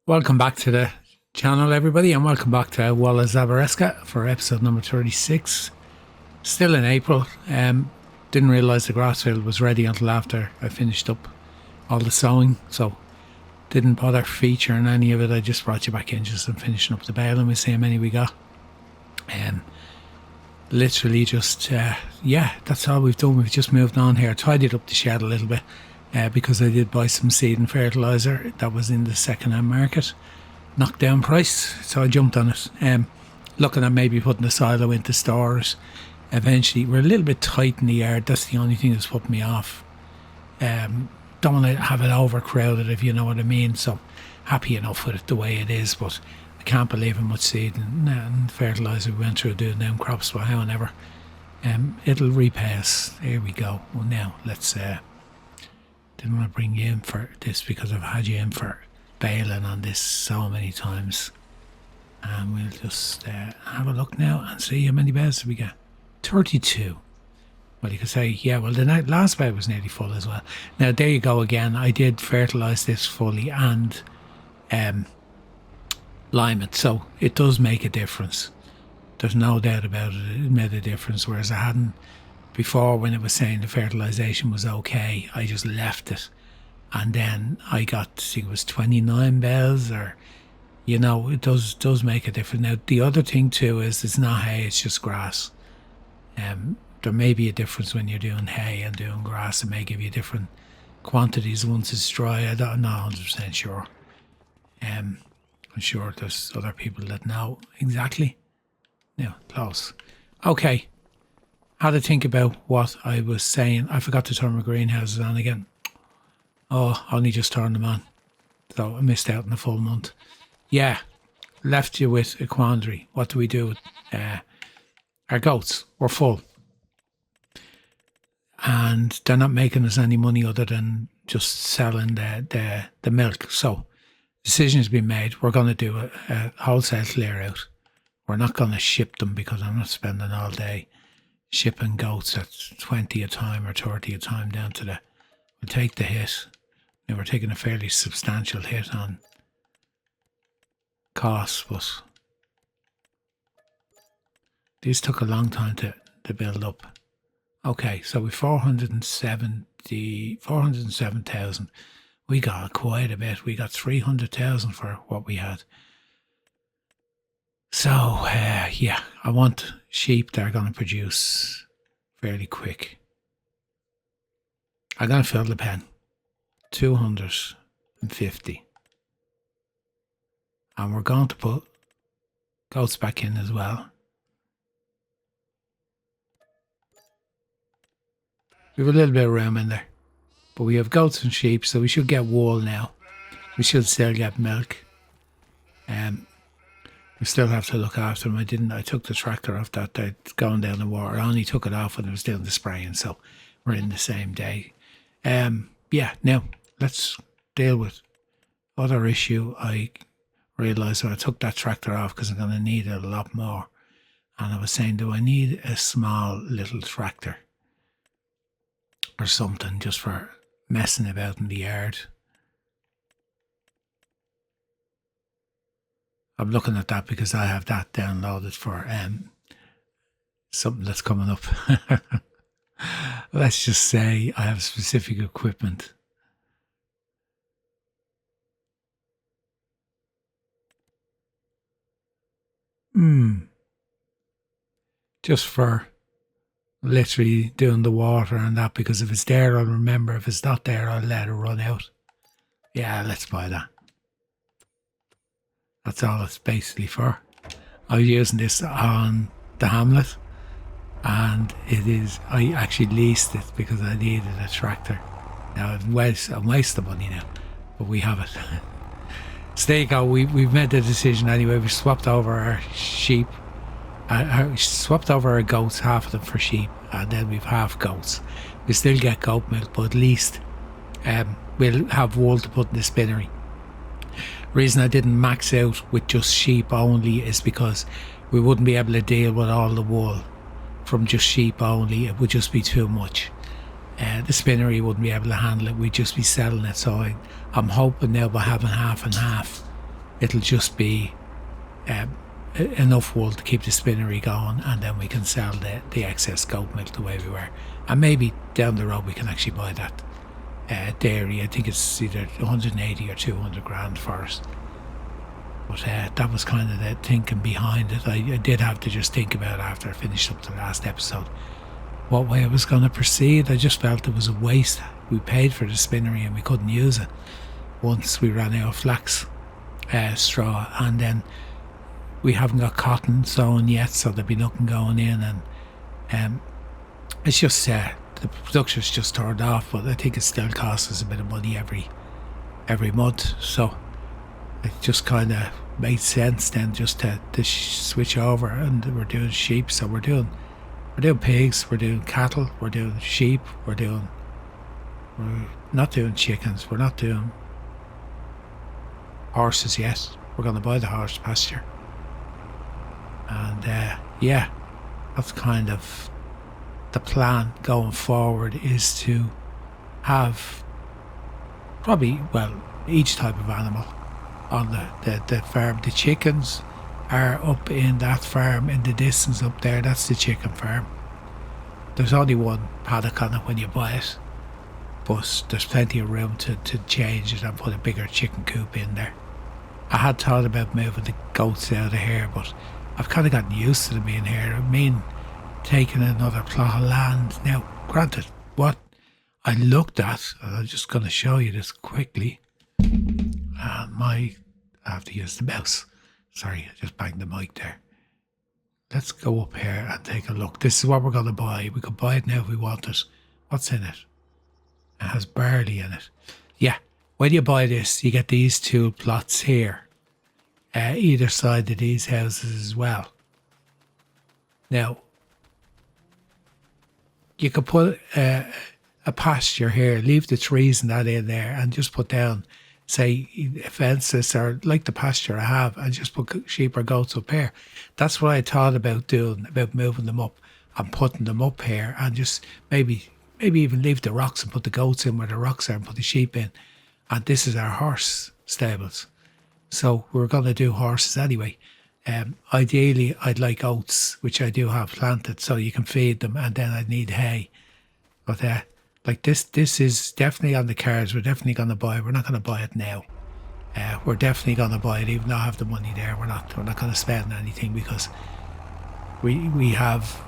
Welcome back to the channel, everybody, and welcome back to Walla Zabareska for episode number 36. Still in April. Didn't realise the grass field was ready until after I finished up all the sowing, so didn't bother featuring any of it. I just brought you back in just and finishing up the bale, and we'll see how many we got. Literally just, that's all we've done. We've just moved on here, tidied up the shed a little bit. Because I did buy some seed and fertiliser that was in the second-hand market, knocked down price, so I jumped on it. Looking at maybe putting the silo into stores eventually. We're a little bit tight in the yard. That's the only thing that's put me off. Don't want to have it overcrowded, if you know what I mean. So happy enough with it the way it is, but I can't believe how much seed and fertiliser we went through doing them crops. But however, it'll repay us. Here we go. Well, now let's. Didn't want to bring you in for this because I've had you in for baling on this so many times. And we'll just have a look now and see how many bales we get. 32. Well, you could say, yeah, well, the last bale was nearly full as well. Now, there you go again. I did fertilise this fully and lime it. So it does make a difference. There's no doubt about it. It made a difference, whereas I hadn't. Before, when it was saying the fertilisation was okay, I just left it. And then I got, I think it was 29 bales, or, you know, it does make a difference. Now, the other thing too is it's not hay, it's just grass. There may be a difference when you're doing hay and doing grass. It may give you different quantities once it's dry. I'm not 100% sure. I'm sure there's other people that know exactly. Now, close. Okay. Had to think about what I was saying. I forgot to turn my greenhouses on again. Oh, I only just turned them on. So I missed out on the full month. Yeah, left you with a quandary. What do we do with our goats? We're full. And they're not making us any money other than just selling the milk. So decision has been made. We're going to do a wholesale clear out. We're not going to ship them because I'm not spending all day shipping goats at 20 a time or 30 a time down to we'll take the hit. Now we're taking a fairly substantial hit on costs, but these took a long time to build up. Okay, so we 407,000. We got quite a bit. We got 300,000 for what we had. So, yeah, I want sheep that are going to produce fairly quick. I'm going to fill the pen. 250. And we're going to put goats back in as well. We have a little bit of room in there. But we have goats and sheep, so we should get wool now. We should still get milk. We still have to look after them. I took the tractor off that day going down the water. I only took it off when I was doing the spraying, so we're in the same day. Yeah, now let's deal with other issue. I realised when I took that tractor off because I'm going to need it a lot more. And I was saying, do I need a small little tractor or something just for messing about in the yard? I'm looking at that because I have that downloaded for something that's coming up. Let's just say I have specific equipment. Just for literally doing the water and that, because if it's there, I'll remember. If it's not there, I'll let it run out. Yeah, let's buy that. That's all it's basically for. I was using this on the Hamlet, and I actually leased it because I needed a tractor. Now I'm wasting money now, but we have it. So there you go. We've made the decision anyway. We swapped over our sheep. Swapped over our goats, half of them for sheep, and then we've half goats. We still get goat milk, but at least we'll have wool to put in the spinnery. Reason I didn't max out with just sheep only is because we wouldn't be able to deal with all the wool from just sheep only. It would just be too much. The spinnery wouldn't be able to handle it. We'd just be selling it. So I'm hoping now by having half and half, it'll just be enough wool to keep the spinnery going, and then we can sell the excess goat milk the way we were. And maybe down the road we can actually buy that dairy. I think it's either 180 or 200 grand for it. But that was kind of the thinking behind it. I did have to just think about it after I finished up the last episode what way I was going to proceed. I just felt it was a waste. We paid for the spinnery and we couldn't use it once we ran out of flax straw, and then we haven't got cotton sown yet, so there'll be nothing going in, and it's just the production's just turned off. But I think it still costs us a bit of money every month, so it just kind of made sense then just to switch over. And we're doing sheep, so we're doing pigs, we're doing cattle, we're doing sheep, we're not doing chickens, we're not doing horses yet. We're going to buy the horse pasture, and that's kind of the plan going forward, is to have probably, well, each type of animal on the farm. The chickens are up in that farm in the distance up there. That's the chicken farm. There's only one paddock on it when you buy it, but there's plenty of room to change it and put a bigger chicken coop in there. I had thought about moving the goats out of here, but I've kind of gotten used to them being here. I mean, taking another plot of land. Now, granted, what I looked at, and I'm just going to show you this quickly, and I have to use the mouse. Sorry, I just banged the mic there. Let's go up here and take a look. This is what we're going to buy. We could buy it now if we want it. What's in it? It has barley in it. Yeah, when you buy this, you get these two plots here, either side of these houses as well. Now, you could put a pasture here, leave the trees and that in there, and just put down, say, fences, or like the pasture I have, and just put sheep or goats up here. That's what I thought about doing, about moving them up and putting them up here, and just maybe even leave the rocks and put the goats in where the rocks are and put the sheep in. And this is our horse stables. So we're going to do horses anyway. Ideally, I'd like oats, which I do have planted, so you can feed them, and then I'd need hay. But like this is definitely on the cards. We're definitely going to buy it. We're not going to buy it now. We're definitely going to buy it, even though I have the money there. We're not going to spend anything, because we have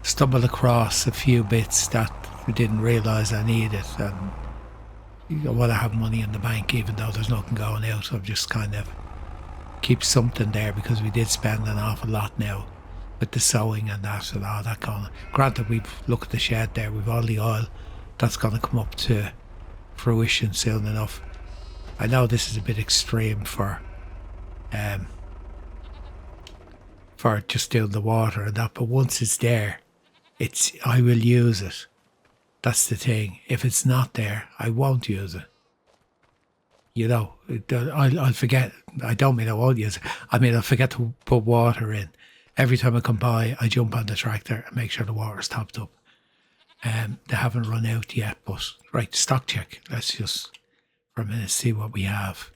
stumbled across a few bits that we didn't realise I needed, and I want to have money in the bank, even though there's nothing going out. So I've just kind of keep something there, because we did spend an awful lot now with the sowing and that and all that going on. Granted, we've looked at the shed there, we've all the oil that's going to come up to fruition soon enough. I know this is a bit extreme for just doing the water and that, but once it's there, I will use it. That's the thing. If it's not there, I won't use it. You know, I'll forget. I don't mean I won't use it. I mean, I'll forget to put water in. Every time I come by, I jump on the tractor and make sure the water's topped up. They haven't run out yet, but right, stock check. Let's just for a minute see what we have.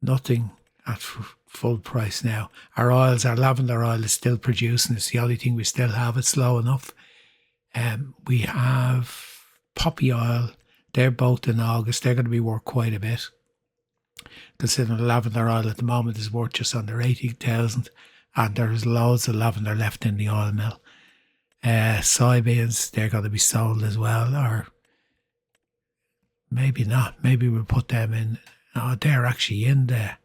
Nothing at full price now. Our lavender oil is still producing. It's the only thing we still have. It's low enough. We have poppy oil. They're both in August. They're going to be worth quite a bit, considering the lavender oil at the moment is worth just under 80,000, and there's loads of lavender left in the oil mill. Soybeans, they're going to be sold as well, or maybe not. Maybe we'll put them in. Oh, they're actually in there.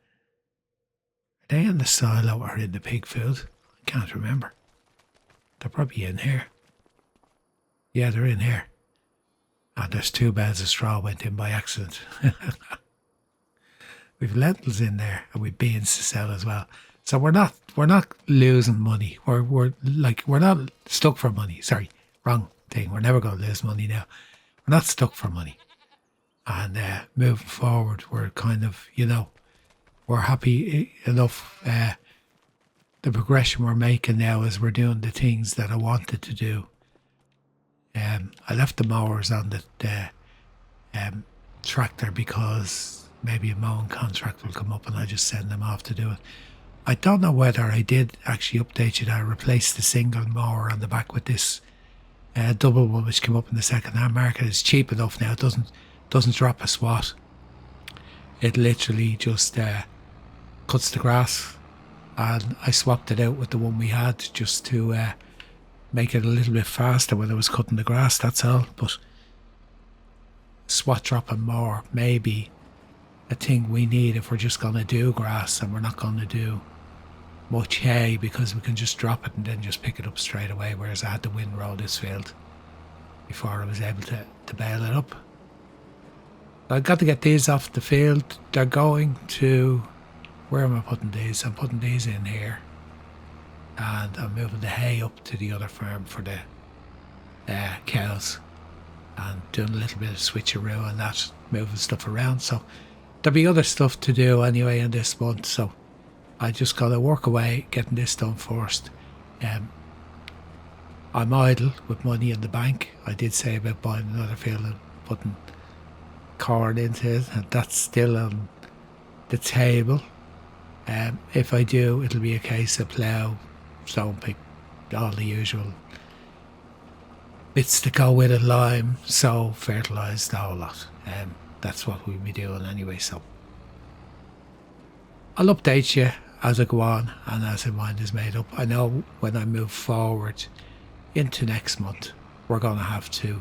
Are they in the silo or in the pig food? I can't remember. They're probably in here. Yeah, they're in here. And there's 2 bales of straw went in by accident. We've lentils in there, and we've beans to sell as well. So we're not losing money. We're not stuck for money. Sorry, wrong thing. We're never going to lose money now. We're not stuck for money. And moving forward, we're kind of, we're happy enough. The progression we're making now is we're doing the things that I wanted to do. I left the mowers on the tractor because maybe a mowing contract will come up and I just send them off to do it. I don't know whether I did actually update you that I replaced the single mower on the back with this double one which came up in the second-hand market. It's cheap enough now. It doesn't drop a swat. It literally just cuts the grass, and I swapped it out with the one we had just to make it a little bit faster when I was cutting the grass, that's all. But swat dropping mower may be a thing we need if we're just going to do grass and we're not going to do much hay, because we can just drop it and then just pick it up straight away, whereas I had to windrow this field before I was able to bail it up. I've got to get these off the field. They're going to... Where am I putting these? I'm putting these in here. And I'm moving the hay up to the other farm for the cows. And doing a little bit of switcheroo and that, moving stuff around. So there'll be other stuff to do anyway in this month. So I just got to work away getting this done first. I'm idle with money in the bank. I did say about buying another field and putting corn into it, and that's still on the table. If I do, it'll be a case of plough, stone pick, all the usual bits to go with it, lime, sow, fertilise, the whole lot. That's what we'll be doing anyway, so I'll update you as I go on and as my mind is made up. I know when I move forward into next month, we're going to have to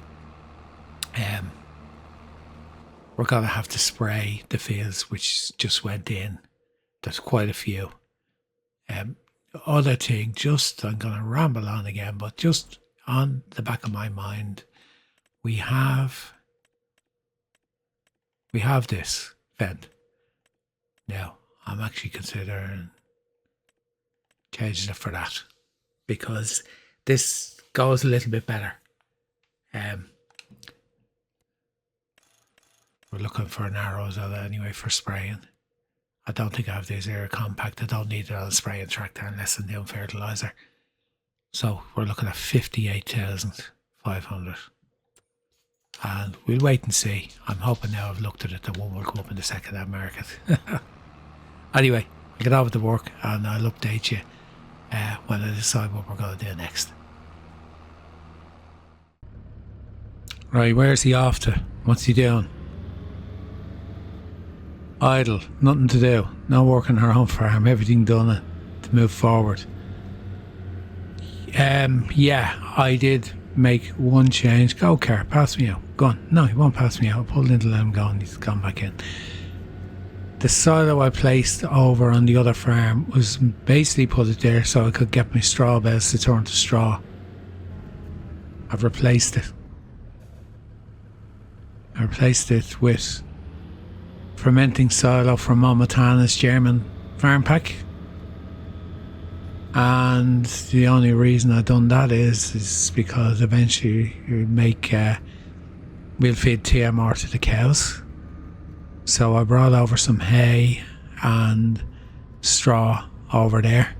spray the fields which just went in. There's quite a few. Other thing, just, I'm going to ramble on again, but just on the back of my mind, we have this vent. Now, I'm actually considering changing it for that, because this goes a little bit better. We're looking for an arrows on it anyway for spraying. I don't think I have these air compact. I don't need it on a spraying tractor unless I'm doing fertiliser. So we're looking at 58,500. And we'll wait and see. I'm hoping now I've looked at it, the one will come up in the second-hand market. Anyway, I'll get over to work and I'll update you when I decide what we're going to do next. Right, where's he off to? What's he doing? Idle, nothing to do, no work on her own farm, everything done to move forward. Yeah, I did make one change. Go, car, pass me out. Go on. No, he won't pass me out. I pulled into let him go and he's gone back in. The silo I placed over on the other farm was basically put it there so I could get my straw bales to turn to straw. I've replaced it. I replaced it with fermenting silo from Montana's German farm pack, and the only reason I've done that is because eventually we'll feed TMR to the cows. So I brought over some hay and straw over there.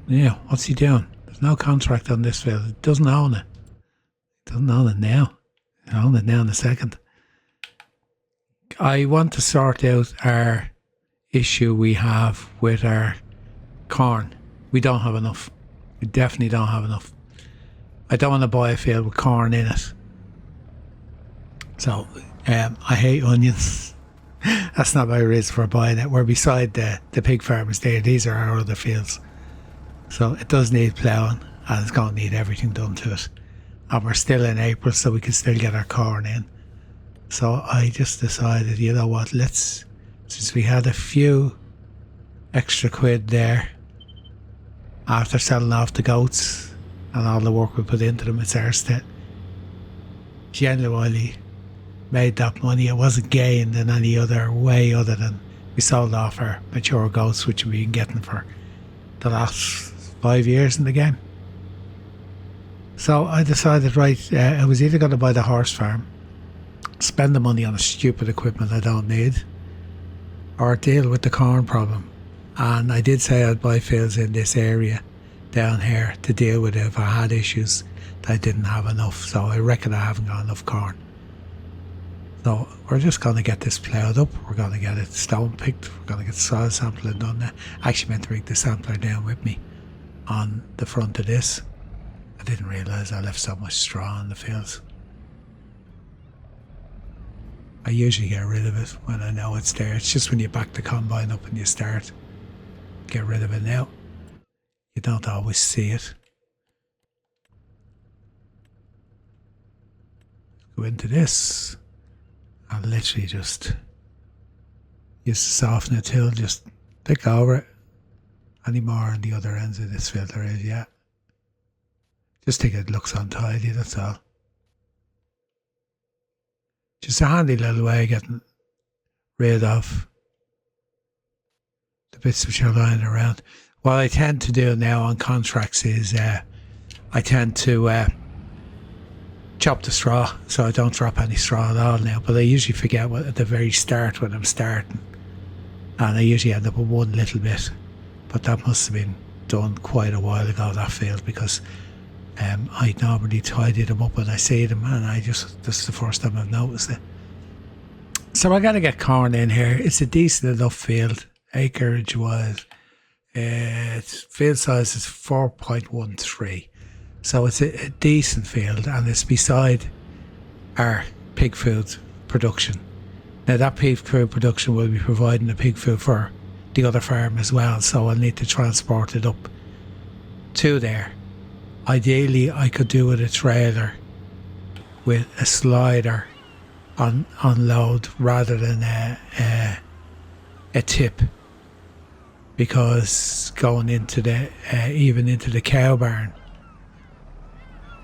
Yeah, what's he doing? There's no contract on this field. It doesn't own it. It doesn't own it now. It owns it now in a second. I want to sort out our issue we have with our corn. We don't have enough. We definitely don't have enough. I don't want to buy a field with corn in it. So, I hate onions. That's not my reason for buying it. We're beside the pig farmers there. These are our other fields. So it does need ploughing and it's going to need everything done to it. And we're still in April, so we can still get our corn in. So I just decided, you know what, since we had a few extra quid there after selling off the goats and all the work we put into them, it's ours to genuinely made that money. It wasn't gained in any other way other than we sold off our mature goats, which we've been getting for the last 5 years in the game. So I decided, right, I was either going to buy the horse farm, spend the money on a stupid equipment I don't need, or deal with the corn problem. And I did say I'd buy fields in this area down here to deal with it if I had issues that I didn't have enough. So I reckon I haven't got enough corn. So we're just going to get this ploughed up. We're going to get it stone picked. We're going to get soil sampling done there. I actually meant to bring the sampler down with me on the front of this. I didn't realise I left so much straw in the fields. I usually get rid of it when I know it's there. It's just when you back the combine up and you start, get rid of it now. You don't always see it. Go into this. I'll literally just use the softener tool, just pick over it. Any more on the other ends of this filter is, yeah. Just think it looks untidy, that's all. Just a handy little way of getting rid of the bits which are lying around. What I tend to do now on contracts is I tend to chop the straw, so I don't drop any straw at all now, but I usually forget at the very start when I'm starting, and I usually end up with one little bit, but that must have been done quite a while ago, that field, because I normally tidy them up when I see them, and this is the first time I've noticed it. So I got to get corn in here. It's a decent enough field, acreage wise. Its field size is 4.13, so it's a decent field, and it's beside our pig food production. Now that pig food production will be providing the pig food for the other farm as well, so I'll need to transport it up to there. Ideally I could do with a trailer with a slider on load rather than a tip, because going into the even into the cow barn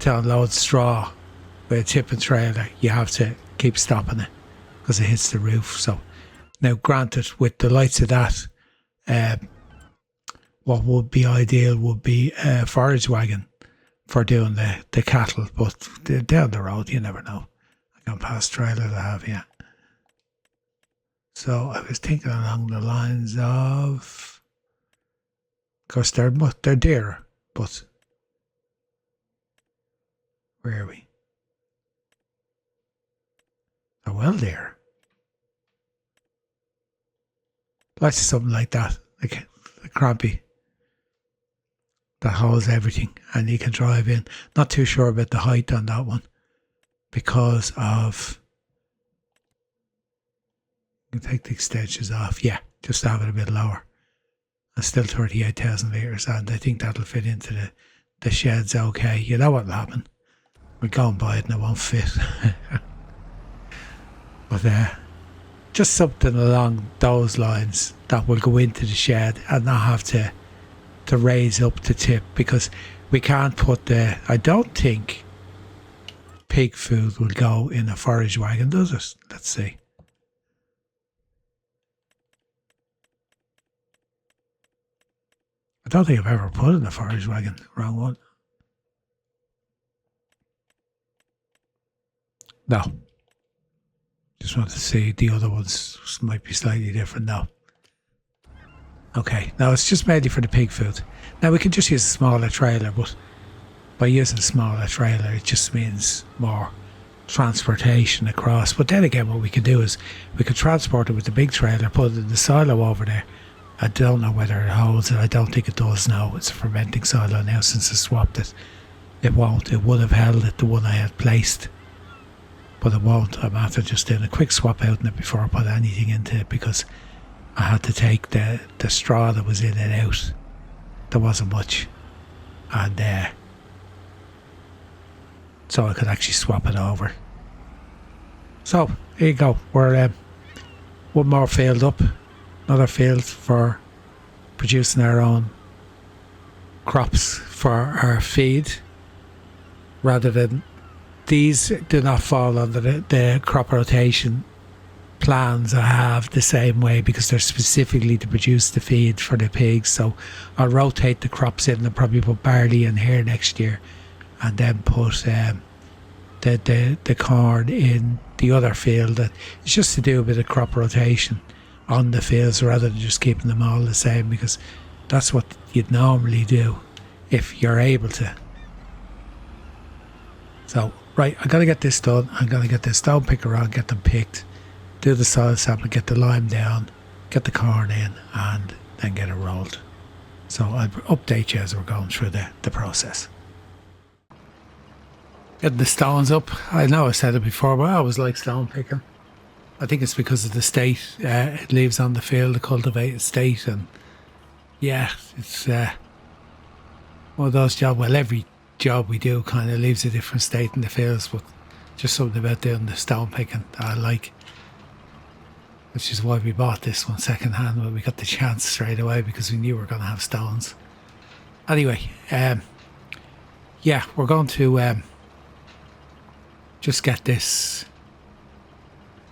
to unload straw with a tipping trailer, you have to keep stopping it because it hits the roof. So now granted, with the likes of that, what would be ideal would be a forage wagon for doing the cattle, but down the road you never know. I gone past trailers I have, yeah. So I was thinking along the lines of course they're dearer, but where are we? They're well dear. Like something like that, like a crampy that holds everything, and you can drive in. Not too sure about the height on that one because of, you can take the extensions off. Yeah, just have it a bit lower. And still 38,000 litres, and I think that'll fit into the sheds okay. You know what'll happen? We'll go and buy it and it won't fit. But just something along those lines that will go into the shed and not have to raise up the tip, because we can't put I don't think pig food will go in a forage wagon, does it? Let's see. I don't think I've ever put in a forage wagon. Wrong one. No. Just want to see the other ones might be slightly different now. Okay, now it's just mainly for the pig food. Now we can just use a smaller trailer, but by using a smaller trailer it just means more transportation across. But then again, what we could do is we could transport it with the big trailer, put it in the silo over there. I don't know whether it holds it. I don't think it does now. It's a fermenting silo now since I swapped it. It won't. It would have held it, the one I had placed, but it won't. I'm after just doing a quick swap out in it before I put anything into it, because I had to take the straw that was in it out. There wasn't much, and so I could actually swap it over. So here you go. We're one more field up, another field for producing our own crops for our feed, rather than these do not fall under the crop rotation plans I have the same way, because they're specifically to produce the feed for the pigs. So I'll rotate the crops in and probably put barley in here next year, and then put the corn in the other field. It's just to do a bit of crop rotation on the fields rather than just keeping them all the same, because that's what you'd normally do if you're able to. So, right, I got to get this done. I'm going to get the stone picker on, get them picked, do the soil sample, get the lime down, get the corn in, and then get it rolled. So I'll update you as we're going through the process. Getting the stones up. I know I said it before, but I always like stone picking. I think it's because of the state it leaves on the field, the cultivated state, and yeah, it's one of those jobs. Well, every job we do kind of leaves a different state in the fields, but just something about doing the stone picking that I like, which is why we bought this one second hand when we got the chance straight away, because we knew we were going to have stones. Anyway, yeah, we're going to just get this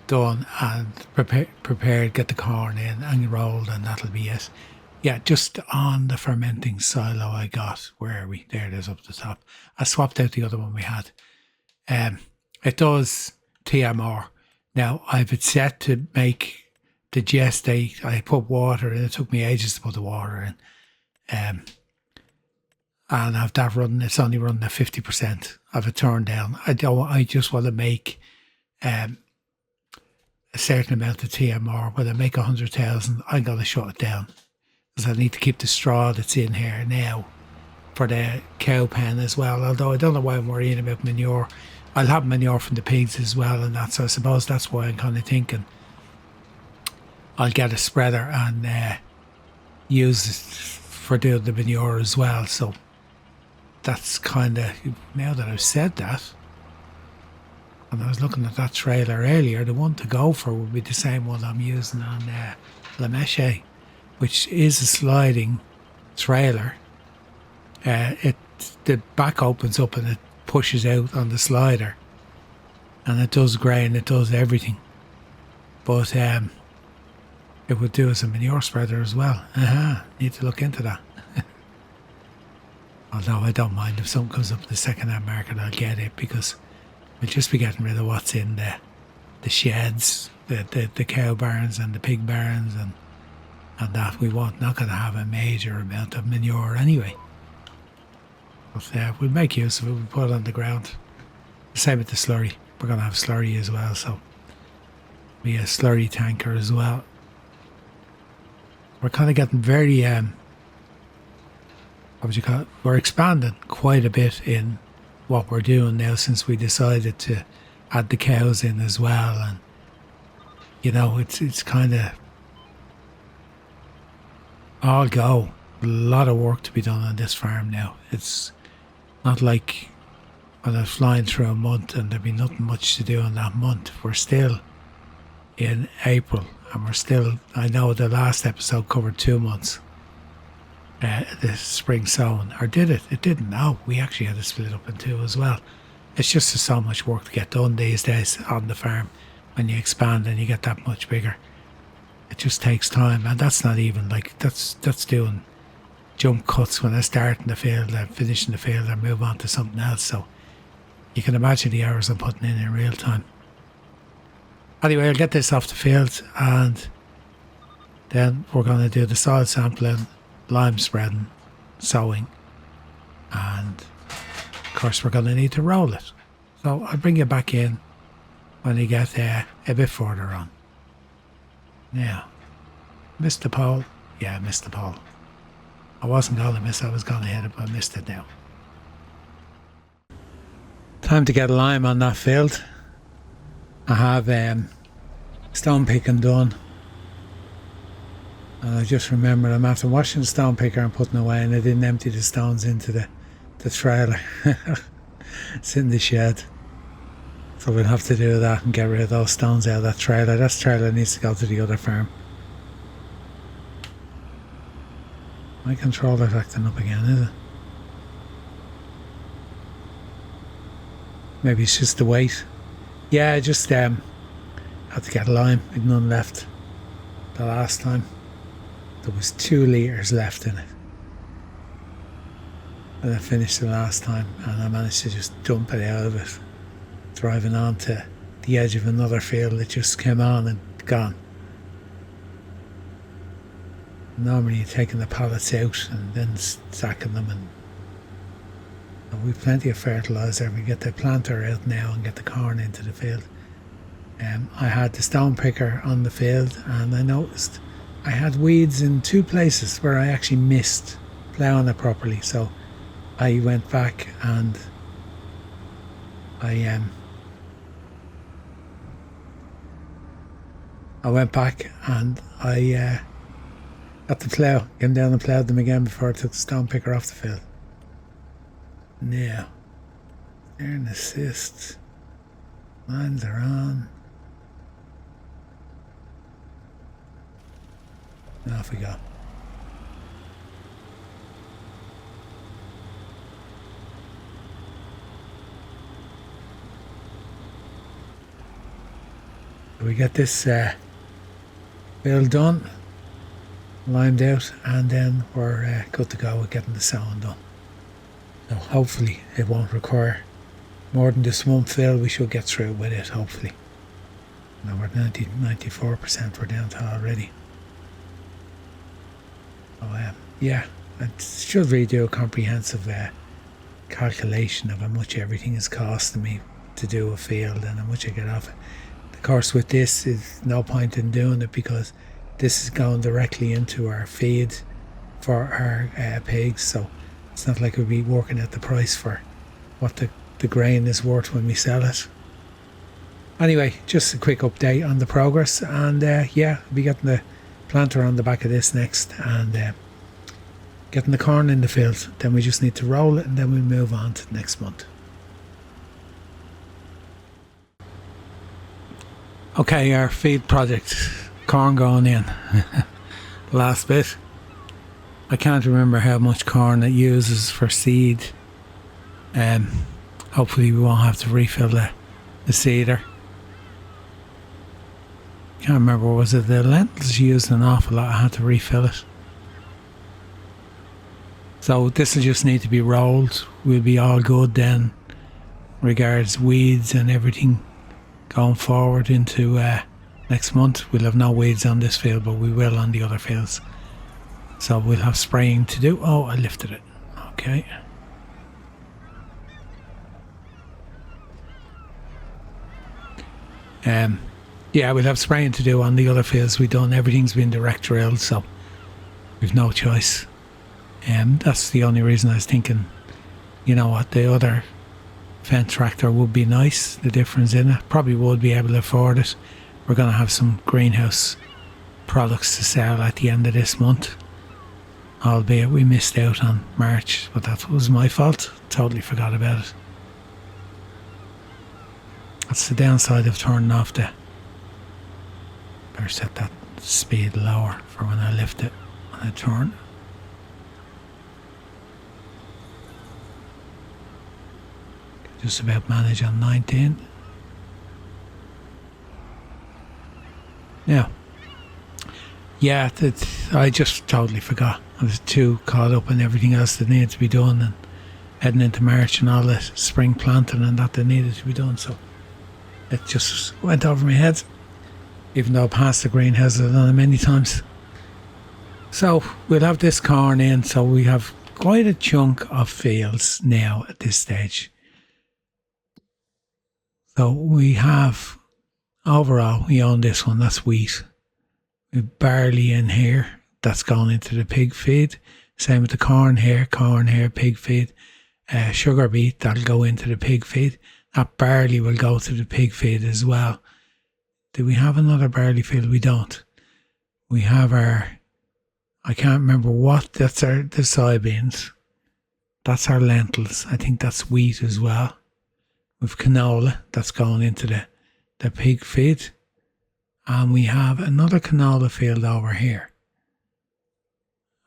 done and prepared, get the corn in and rolled, and that'll be it. Yeah, just on the fermenting silo I got, where are we? There it is up the top. I swapped out the other one we had. It does TMR. Now, I've it set to make the gestate. I put water in. It took me ages to put the water in. And I've that running. It's only running at 50%. I've it turned down. I just want to make a certain amount of TMR. When I make 100,000, I'm going to shut it down, because I need to keep the straw that's in here now for the cow pen as well. Although I don't know why I'm worrying about manure. I'll have manure from the pigs as well and that. So I suppose that's why I'm kind of thinking I'll get a spreader and use it for doing the manure as well. So that's kind of, now that I've said that, and I was looking at that trailer earlier, the one to go for would be the same one I'm using on La Meche, which is a sliding trailer. The back opens up and it pushes out on the slider, and it does grain, it does everything. But it would do as a manure spreader as well. Need to look into that. Although I don't mind if something comes up in the second-hand market, I'll get it, because we'll just be getting rid of what's in the sheds, the cow barns and the pig barns, and that we not going to have a major amount of manure anyway. But we'll make use of it. We'll put it on the ground. The same with the slurry. We're going to have slurry as well, so be a slurry tanker as well. We're kind of getting very what would you call it? We're expanding quite a bit in what we're doing now, since we decided to add the cows in as well. And you know, it's kind of all go. A lot of work to be done on this farm now. It's not like when I was flying through a month and there'd be nothing much to do in that month. We're still in April, and we're still, I know the last episode covered 2 months. The spring sowing, or did it? It didn't. No, we actually had to split up in 2 as well. It's just so much work to get done these days on the farm. When you expand and you get that much bigger, it just takes time. And that's not even like, that's doing jump cuts when I start in the field and finish in the field and move on to something else. So you can imagine the hours I'm putting in real time. Anyway, I'll get this off the field, and then we're going to do the soil sampling, lime spreading, sowing, and of course we're going to need to roll it. So I'll bring you back in when you get a bit further on. Now, missed the pole? Yeah, I missed the pole. I wasn't going to miss, I was going to hit it, but I missed it now. Time to get lime on that field. I have stone picking done. And I just remembered I'm after washing the stone picker and putting away, and I didn't empty the stones into the trailer. It's in the shed. So we'll have to do that and get rid of those stones out of that trailer. That trailer needs to go to the other farm. My controller's acting up again, is it? Maybe it's just the weight. Yeah, I just had to get a lime with none left the last time. There was 2 litres left in it when I finished the last time, and I managed to just dump it out of it, driving on to the edge of another field that just came on and gone. Normally you're taking the pallets out and then stacking them, and And we've plenty of fertiliser. We get the planter out now and get the corn into the field. I had the stone picker on the field, and I noticed I had weeds in 2 places where I actually missed ploughing it properly. So I went back and I got the plough, came down and ploughed them again before I took the stone picker off the field. Now, there an assist. Lines are on. And off we go. We get this field done, limed out, and then we're good to go with getting the sowing done. So hopefully it won't require more than this one fill. We should get through with it, hopefully. Now we're 94% we're down to already. So yeah, I should really do a comprehensive calculation of how much everything is costing me to do a field and how much I get off it. Of course, with this, is no point in doing it because this is going directly into our feed for our pigs, so it's not like we'll be working at the price for what the grain is worth when we sell it. Anyway, just a quick update on the progress, and yeah, we'll be getting the planter on the back of this next, and getting the corn in the field. Then we just need to roll it, and then we'll move on to next month. Okay, our feed project, corn going in. Last bit. I can't remember how much corn it uses for seed. Hopefully we won't have to refill the seeder. Can't remember, was it the lentils used an awful lot? I had to refill it. So this will just need to be rolled. We'll be all good then, regards weeds and everything. Going forward into next month, we'll have no weeds on this field, but we will on the other fields. So we'll have spraying to do. Oh, I lifted it. Okay. Yeah, we'll have spraying to do on the other fields. We've done, everything's been direct drilled, so we've no choice. That's the only reason I was thinking, you know what, the other Fendt tractor would be nice, the difference in it. Probably would be able to afford it. We're going to have some greenhouse products to sell at the end of this month. Albeit we missed out on March, but that was my fault. Totally forgot about it. That's the downside of turning off the... Better set that speed lower for when I lift it when I turn. Just about manage on 19. Now, yeah, I just totally forgot. I was too caught up in everything else that needed to be done and heading into March and all the spring planting and that needed to be done. So it just went over my head, even though I passed the greenhouse, I've done it many times. So we'll have this corn in, so we have quite a chunk of fields now at this stage. So we have, overall, we own this one, that's wheat. We have barley in here, that's going into the pig feed. Same with the corn here, pig feed. Sugar beet, that'll go into the pig feed. That barley will go to the pig feed as well. Do we have another barley field? We don't. We have our, I can't remember what, the soybeans. That's our lentils. I think that's wheat as well. With canola, that's going into the pig feed. And we have another canola field over here.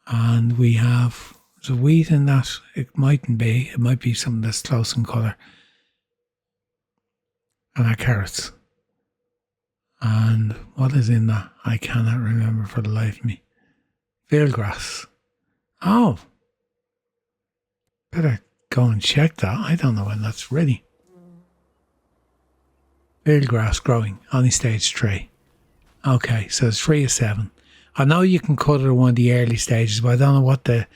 And we have, there's a wheat in that. It mightn't be. It might be something that's close in colour. And our carrots. And what is in that? I cannot remember for the life of me. Field grass. Oh. Better go and check that. I don't know when that's ready. Field grass growing, only stage 3. Okay, so it's 3 of 7. I know you can cut it at one of the early stages, but I don't know what the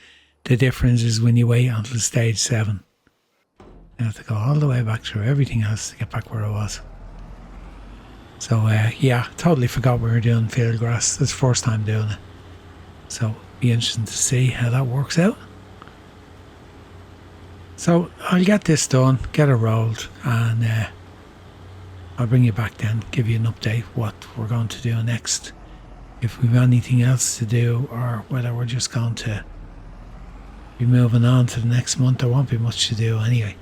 difference is when you wait until stage 7. I have to go all the way back through everything else to get back where I was. So yeah, totally forgot we were doing field grass. It's the first time doing it. So it'll be interesting to see how that works out. So I'll get this done, get it rolled, and I'll bring you back then, give you an update what we're going to do next. If we've anything else to do, or whether we're just going to be moving on to the next month. There won't be much to do anyway.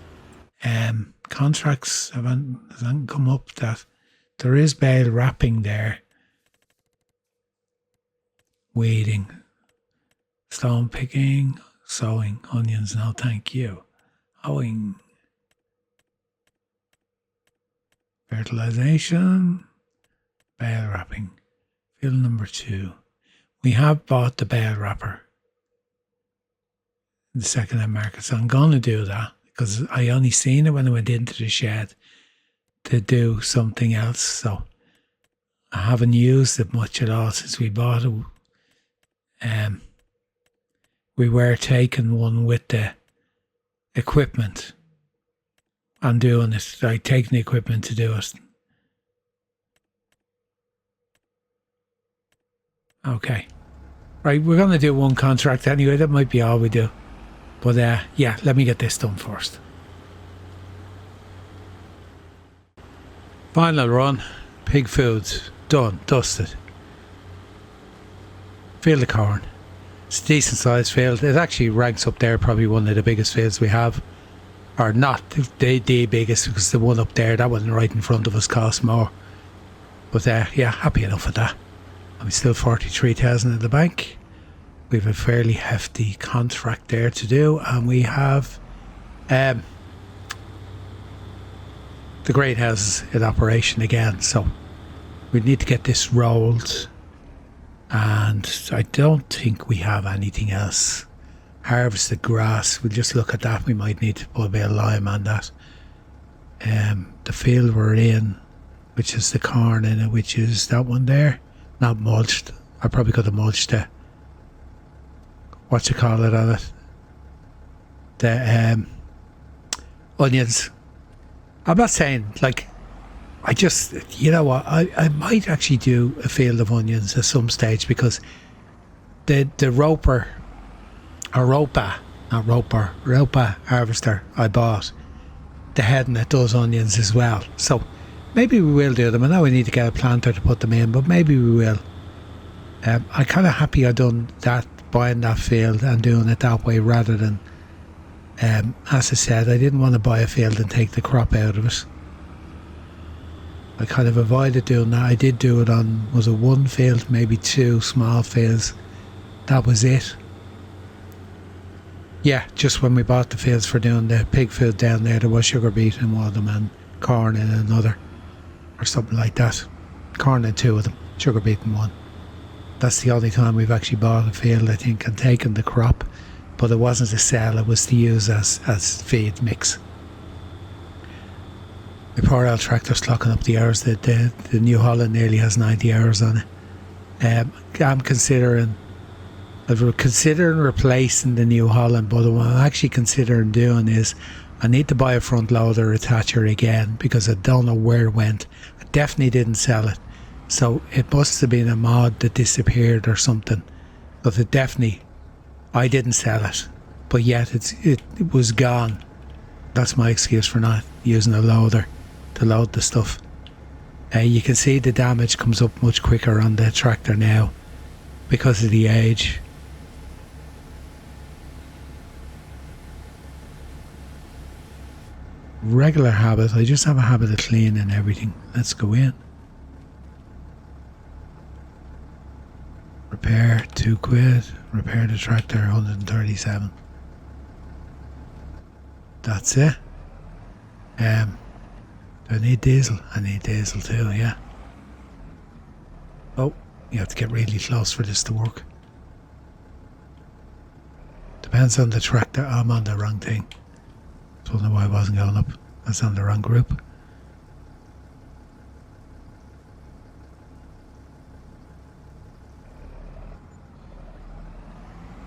Contracts haven't come up that there is bale wrapping there. Weeding, stone picking, sowing, onions, no thank you. Hoeing, fertilization, bale wrapping. Field number 2. We have bought the bale wrapper in the second-hand market, so I'm going to do that because I only seen it when I went into the shed to do something else, so I haven't used it much at all since we bought it. We were taking one with the equipment and doing it, like taking the equipment to do it. Okay. Right, we're going to do one contract anyway. That might be all we do. But yeah, let me get this done first. Final run. Pig foods. Done. Dusted. Field of corn. It's a decent sized field. It actually ranks up there, probably one of the biggest fields we have. Or not the biggest, because the one up there, that one right in front of us, costs more. But yeah, happy enough with that. I'm still 43,000 in the bank. We have a fairly hefty contract there to do, and we have the greenhouses in operation again. So we need to get this rolled, and I don't think we have anything else. Harvested grass, we'll just look at that. We might need to put a bit of lime on that. The field we're in, which is the corn in it, which is that one there, not mulched. I probably could have mulched it. What you call it on it? The onions. I'm not saying, like, I just, you know what, I might actually do a field of onions at some stage, because the roper harvester I bought, the head that does onions as well. So maybe we will do them. I know we need to get a planter to put them in, but maybe we will. I'm kind of happy I done that, buying that field and doing it that way, rather than, as I said, I didn't want to buy a field and take the crop out of it. I kind of avoided doing that. I did do it on, was it one field, maybe 2 small fields. That was it. Yeah, just when we bought the fields for doing the pig food down there was sugar beet in one of them and corn in another, or something like that. Corn in 2 of them, sugar beet in 1. That's the only time we've actually bought a field, I think, and taken the crop. But it wasn't to sell, it was to use as feed mix. My poor old tractor's clocking up the hours. The New Holland nearly has 90 hours on it. I'm considering replacing the New Holland, but what I'm actually considering doing is I need to buy a front loader attacher again, because I don't know where it went. I definitely didn't sell it, so it must have been a mod that disappeared or something. But I didn't sell it, but yet it was gone. That's my excuse for not using a loader to load the stuff. You can see the damage comes up much quicker on the tractor now because of the age. Regular habit, I just have a habit of cleaning everything. Let's go in. Repair, £2. Repair the tractor, 137. That's it. Do I need diesel? I need diesel too, yeah. Oh, you have to get really close for this to work. Depends on the tractor. I'm on the wrong thing. Don't know why I wasn't going up. That's on the wrong group.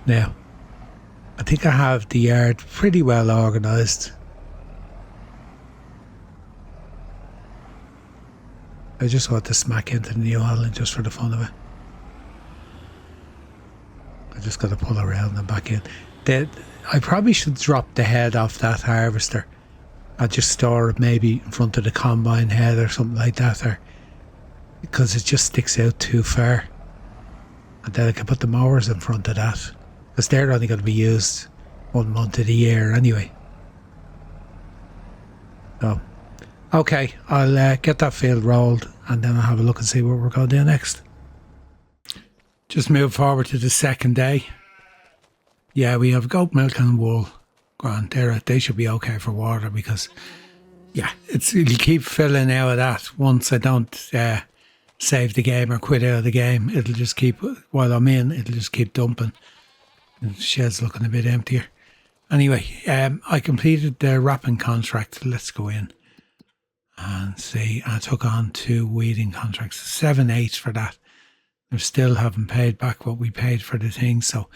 Now, I think I have the yard pretty well organised. I just want to smack into the New Holland just for the fun of it. I just got to pull around and back in. I probably should drop the head off that harvester. I'll just store it maybe in front of the combine head or something like that, or because it just sticks out too far. And then I can put the mowers in front of that, because they're only going to be used 1 month of the year anyway. So, okay, I'll get that field rolled and then I'll have a look and see what we're going to do next. Just move forward to the second day. Yeah, we have goat milk and wool. Grand, they should be okay for water, because yeah, you keep filling out of that. Once I don't save the game or quit out of the game, it'll just keep, while I'm in, it'll just keep dumping. And the shed's looking a bit emptier. Anyway, I completed the wrapping contract. Let's go in and see. I took on 2 weeding contracts, 7/8 for that. I still haven't paid back what we paid for the thing, so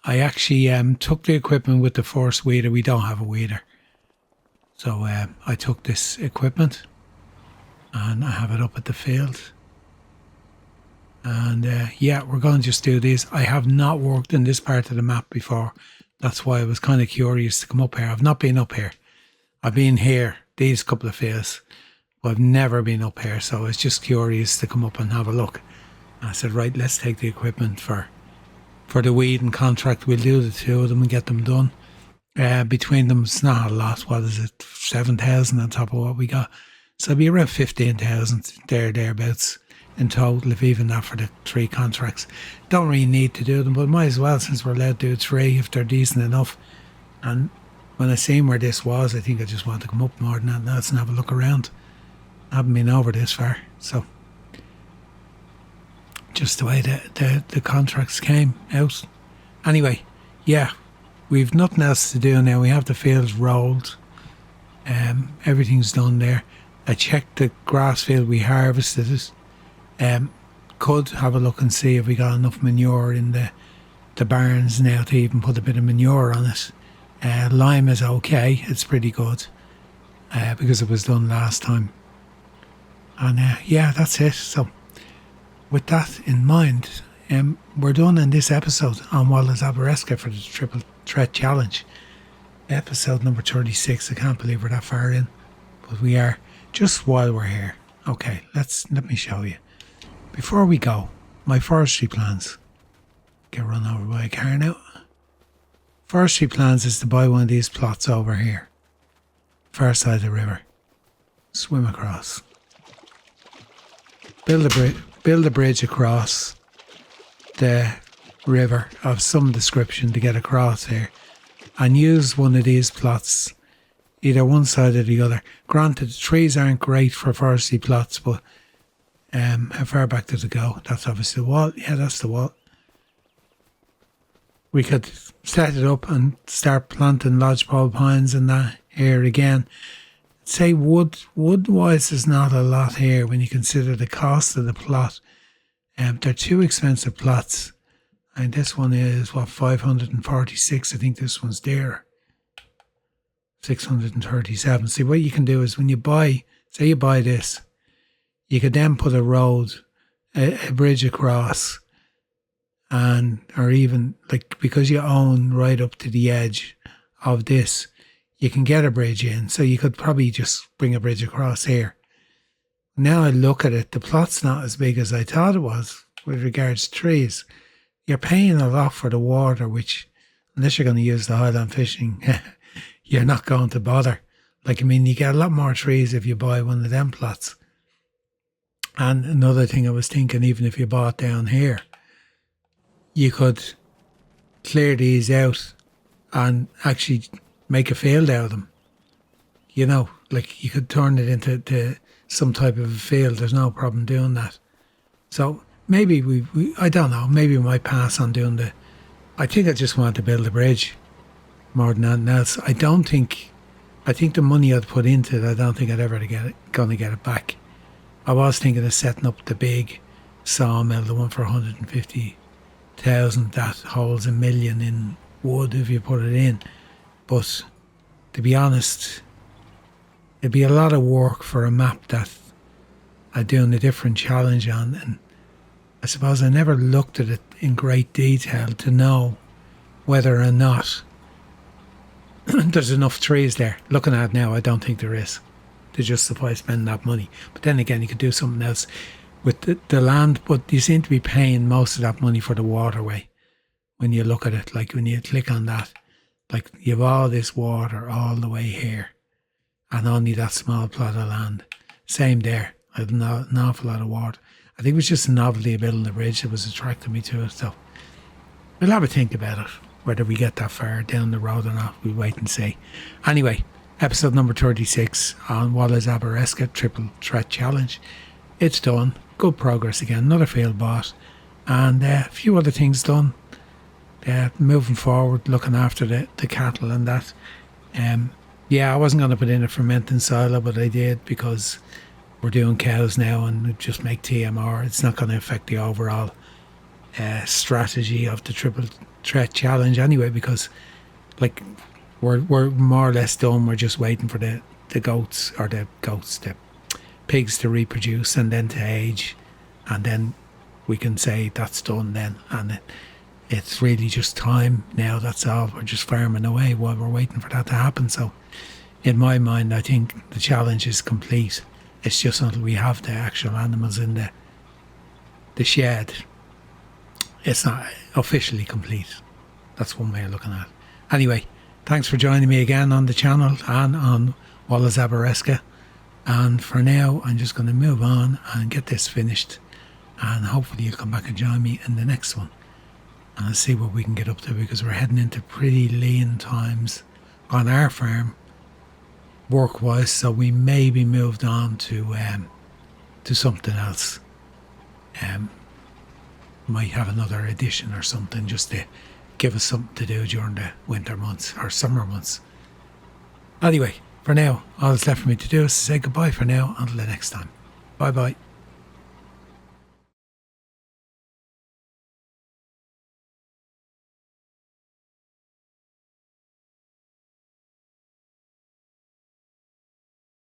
I actually took the equipment with the first weeder. We don't have a weeder. So I took this equipment and I have it up at the field. And yeah, we're going to just do these. I have not worked in this part of the map before. That's why I was kind of curious to come up here. I've not been up here. I've been here, these couple of fields, but I've never been up here. So I was just curious to come up and have a look. And I said, right, let's take the equipment for the weeding contract. We'll do the 2 of them and get them done. Between them, it's not a lot. What is it? 7,000 on top of what we got. So it'll be around 15,000 thereabouts in total, if even that, for the 3 contracts. Don't really need to do them, but might as well, since we're allowed to do 3 if they're decent enough. And when I seen where this was, I think I just want to come up more than that else and have a look around. I haven't been over this far, so just the way the contracts came out. Anyway, yeah, we've nothing else to do now. We have the fields rolled. Everything's done there. I checked the grass field we harvested it. Could have a look and see if we got enough manure in the barns now to even put a bit of manure on it. Lime is okay. It's pretty good because it was done last time. And yeah, that's it. So with that in mind, we're done in this episode on Wallace Abereska for the Triple Threat Challenge. Episode number 36. I can't believe we're that far in, but we are. Just while we're here, okay, let me show you. Before we go, my forestry plans. Get run over by a car now. Forestry plans is to buy one of these plots over here, far side of the river. Swim across. Build a bridge across the river of some description to get across here, and use one of these plots, either one side or the other. Granted, the trees aren't great for forestry plots, but how far back does it go? That's obviously the wall. Yeah, that's the wall. We could set it up and start planting lodgepole pines and that here again. Say wood-wise, there's not a lot here when you consider the cost of the plot. They're 2 expensive plots. And this one is, 546? I think this one's dearer. 637. See, what you can do is when you buy, say you buy this, you could then put a road, a bridge across, and, or even, like, because you own right up to the edge of this, you can get a bridge in. So you could probably just bring a bridge across here. Now I look at it, the plot's not as big as I thought it was with regards to trees. You're paying a lot for the water, which, unless you're going to use the highland fishing, you're not going to bother. Like, I mean, you get a lot more trees if you buy one of them plots. And another thing I was thinking, even if you bought down here, you could clear these out and actually make a field out of them. You know, like you could turn it into some type of a field. There's no problem doing that. So maybe we I don't know, maybe we might pass on doing I think I just want to build a bridge more than anything else. I think the money I'd put into it, I don't think I'd ever gonna get it back. I was thinking of setting up the big sawmill, the one for 150,000 that holds 1 million in wood if you put it in. But to be honest, it'd be a lot of work for a map that doing a different challenge on, and I suppose I never looked at it in great detail to know whether or not there's enough trees there. Looking at it now, I don't think there is to justify spending that money. But then again, you could do something else with the land, but you seem to be paying most of that money for the waterway when you look at it. Like when you click on that, like you have all this water all the way here and only that small plot of land. Same there. I have an awful lot of water. I think it was just the novelty of building the bridge that was attracting me to it. So we'll have a think about it. Whether we get that far down the road or not, we'll wait and see. Anyway, episode number 36 on Wallace Aberesca Triple Threat Challenge. It's done. Good progress again. Another field bought. And a few other things done. Moving forward, looking after the cattle and that. I wasn't going to put in a fermenting silo, but I did because we're doing cows now and just make TMR. It's not going to affect the overall strategy of the Triple Threat Challenge anyway, because like we're more or less done. We're just waiting for the pigs to reproduce and then to age, and then we can say that's done then. And it's really just time now, that's all. We're just farming away while we're waiting for that to happen. So in my mind, I think the challenge is complete. It's just until we have the actual animals in the shed, it's not officially complete. That's one way of looking at it. Anyway, thanks for joining me again on the channel and on Wallace Aberesca. And for now, I'm just going to move on and get this finished. And hopefully you'll come back and join me in the next one. And I'll see what we can get up to, because we're heading into pretty lean times on our farm, work-wise. So we may be moved on to something else. Might have another edition or something just to give us something to do during the winter months or summer months. Anyway, for now, all that's left for me to do is to say goodbye for now until the next time. Bye bye.